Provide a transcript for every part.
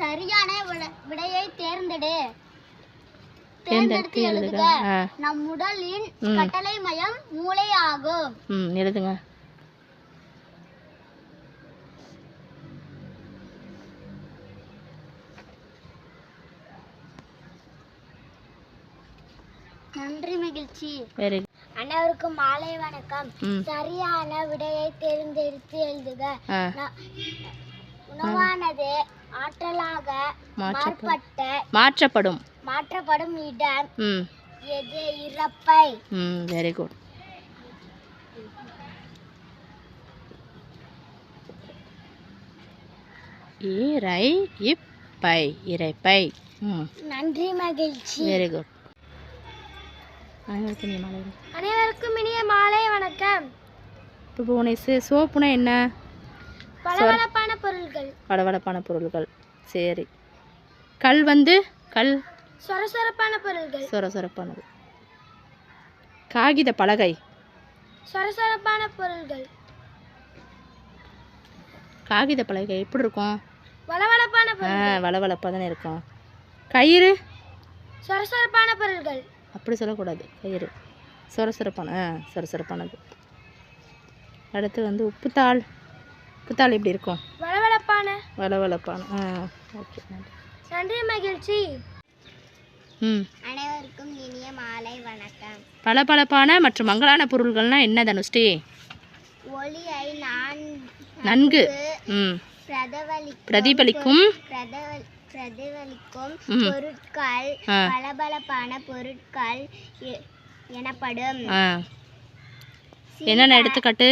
சரியான விடையை தேர்ந்தெடுத்து எழுதுக. நம் உடலின் கட்டளை மையம் மூளை ஆகும். எழுதுங்க. நன்றி மகிழ்ச்சி. Very good. அனைவருக்கும் மாலை வணக்கம். சரியான விடையை தேர்ந்தெடுத்து எழுதுக. உணவானது ஆற்றலாக மாற்றப்படும் இடம் எது? இரைப்பை. Very good. இரைப்பை. நன்றி மகிழ்ச்சி. Very good. அனைவருக்கும் இனிய மாலை வணக்கம். இப்போ உனக்கு சோப்புனா என்ன? வளவளப்பான பொருள்கள். சரி. கல் வந்து சொரசொரப்பானது. காகித பலகை சொரசொரப்பான பொருள்கள். காகித பலகை எப்படி இருக்கும்? வளவளப்பாக தானே இருக்கும். கயிறு சொரசொரப்பான பொருள்கள். அப்படி சொல்லக்கூடாது. கயிறு சொரசொரப்பானது. அடுத்து வந்து உப்புத்தாள் எப்படி இருக்கும்? வளவளப்பான. ஓகே. நன்றி மகிழ்ச்சி. அனைவருக்கும் இனிய மாலை வணக்கம். பளபளப்பான மற்றும் மங்கலான பொருள்கள்னா என்ன தனுஷ்டி? ஒளியை நன்கு பிரதிபலிக்கும் பொருட்கள் பளபளப்பான பொருட்கள் எனப்படும். என்னென்ன எடுத்துக்காட்டு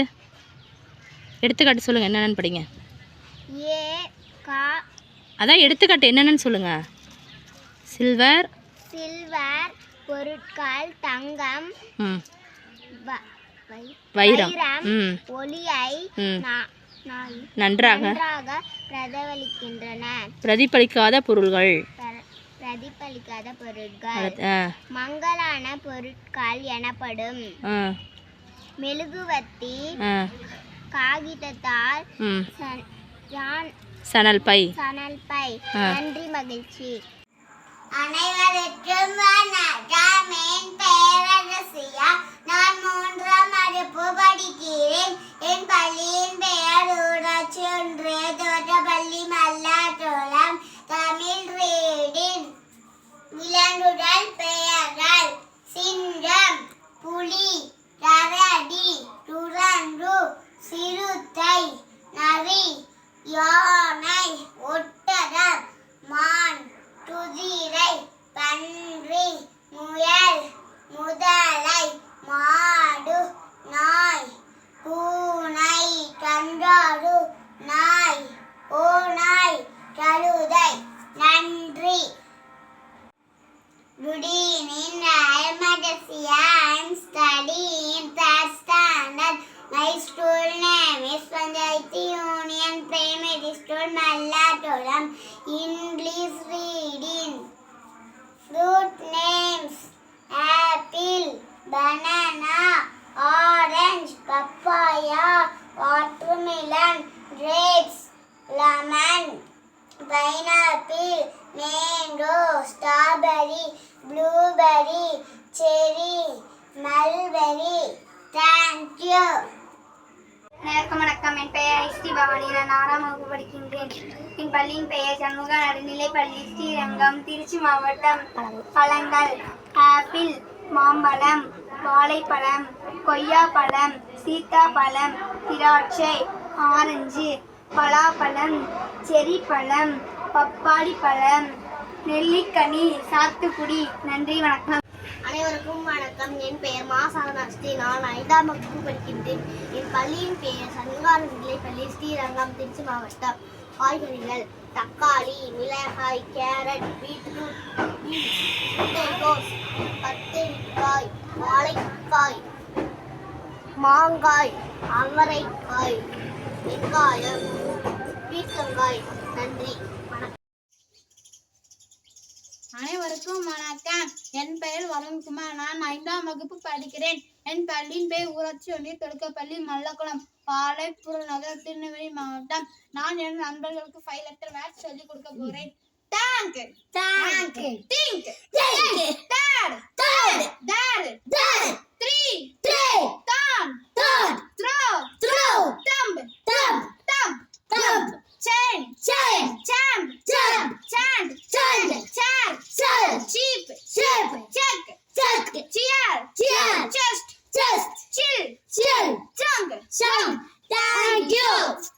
சொல்லுங்க. என்னென்னு படிங்க. அதான் எடுத்துக்காட்டு என்னென்னு சொல்லுங்க. சில்வர் பொருட்கள், தங்கம், வைரம். ஒளியை நன்றாக பிரதிபலிக்கின்றன. பிரதிபலிக்காத பொருள்கள் மங்கலான பொருட்கள் எனப்படும். மெழுகுவர்த்தி, காகிதத்தாள், சணல் பை. நன்றி மகிழ்ச்சி. அனைவருக்கும் வணக்கம். என் பெயர் ரசியா. நான் 3ஆம் வகுப்பு படிக்கிறேன். என் பள்ளியின் பெயர் ஊராட்சி ஒன்றிய தோட்டப்பள்ளி மல்லாட்டோளம். தமிழ் ரீடிங். விலங்குகள் பெயர்கள்: சிங்கம், புலி, கரடி, குரங்கு, சிறுத்தை, நரி, யானை, ஒட்டகம், மான், குதிரை, பன்றி, முயல், முதலை, மாடு, நாய், பூனை, கங்காரு, நாய், ஓநாய், கழுதை. நன்றி. Good evening. I am Adessia. I am studying in 3rd standard. My school name is Panchayati Union Primary School, Mallatolam. English reading. Fruit names: apple, banana, orange, papaya, watermelon, grapes, lemon, pineapple, mango, strawberry, blueberry, cherry, mulberry. Thank you. அனைவருக்கும் வணக்கம். என் பெயர் ஸ்ரீ பவானி. நான் 6ஆம் வகுப்பு படிக்கின்றேன். என் பள்ளியின் பெயர் சண்முக நடுநிலைப்பள்ளி, ஸ்ரீரங்கம், திருச்சி மாவட்டம். பழங்கள்: ஆப்பிள், மாம்பழம், வாழைப்பழம், கொய்யாப்பழம், சீத்தாப்பழம், திராட்சை, ஆரஞ்சு, பலாப்பழம், செரி பழம், பப்பாளி பழம், நெல்லிக்கனி, சாத்துக்குடி. நன்றி, வணக்கம். அனைவருக்கும் வணக்கம். என் பெயர் மா சாகனாஸ்ரீ. நான் 5ஆம் வகுப்பு படிக்கின்றேன். என் பள்ளியின் பெயர் சண்முகா நடுநிலைப்பள்ளி, ஸ்ரீரங்கம், திருச்சி மாவட்டம். காய்கறிகள்: தக்காளி, மிளகாய், கேரட், பீட்ரூட், முட்டைகோஸ், கத்திரிக்காய், வாழைக்காய், மாங்காய், அவரைக்காய், வெங்காயம், பீர்க்கங்காய். நன்றி, வணக்கம். அனைவருக்கும் வணக்கம். என் பெயர் வருண்குமார். நான் 5ஆம் வகுப்பு படிக்கிறேன். என் பள்ளியின் பேர் ஊராட்சி ஒன்றிய தொடக்கப்பள்ளி மல்லக்குளம், பாளையப்புறம் நகர், திருநெல்வேலி மாவட்டம். நான் என் நண்பர்களுக்கு 5 லெட்டர் வேர்ட்ஸ் சொல்லிக் கொடுக்க போறேன். Tank, tank, think, think, date, date, date, date, tree, tree, don, don, throw, throw, dump, dump, dump, dump, chain, chain, champ, champ, chant, chant, chair, chair, sheep, sheep, check, check, chair, chair, chest, chest, chill, chill, chunk, chunk. Thank you.